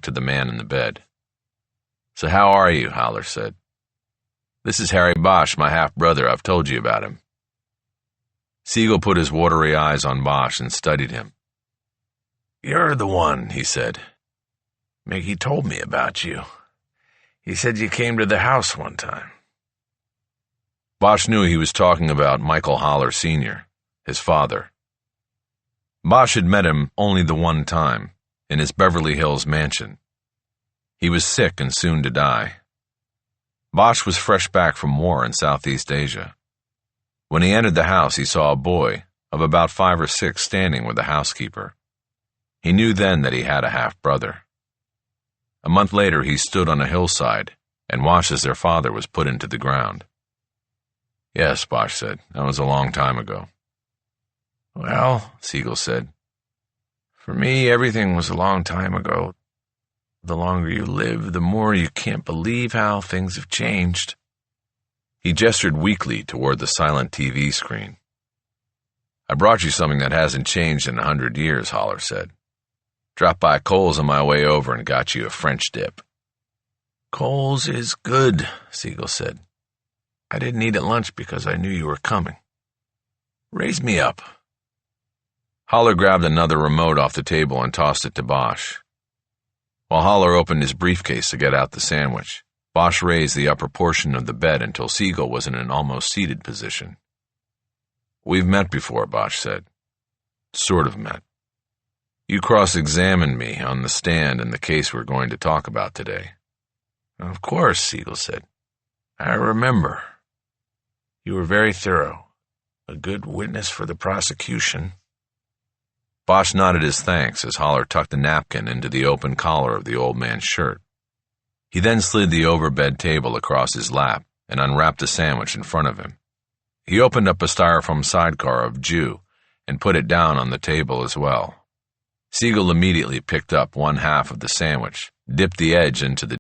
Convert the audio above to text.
to the man in the bed. "So how are you?" Haller said. "This is Harry Bosch, my half-brother. I've told you about him." Siegel put his watery eyes on Bosch and studied him. "You're the one," he said. "Mickey told me about you. He said you came to the house one time." Bosch knew he was talking about Michael Haller Sr., his father. Bosch had met him only the one time, in his Beverly Hills mansion. He was sick and soon to die. Bosch was fresh back from war in Southeast Asia. When he entered the house, he saw a boy of about 5 or 6 standing with the housekeeper. He knew then that he had a half-brother. A month later, he stood on a hillside and watched as their father was put into the ground. "Yes," Bosch said, "that was a long time ago." "Well," Siegel said, "for me, everything was a long time ago. The longer you live, the more you can't believe how things have changed." He gestured weakly toward the silent TV screen. "I brought you something that hasn't changed in 100 years, Haller said. Dropped by Kohl's on my way over and got you a French dip." "Kohl's is good," Siegel said. "I didn't eat at lunch because I knew you were coming. Raise me up." Haller grabbed another remote off the table and tossed it to Bosch. While Haller opened his briefcase to get out the sandwich, Bosch raised the upper portion of the bed until Siegel was in an almost seated position. "We've met before," Bosch said. "Sort of met. You cross-examined me on the stand in the case we're going to talk about today." "Of course," Siegel said. "I remember. You were very thorough. A good witness for the prosecution." Bosch nodded his thanks as Haller tucked a napkin into the open collar of the old man's shirt. He then slid the overbed table across his lap and unwrapped a sandwich in front of him. He opened up a styrofoam sidecar of Jew and put it down on the table as well. Siegel immediately picked up one half of the sandwich, dipped the edge into the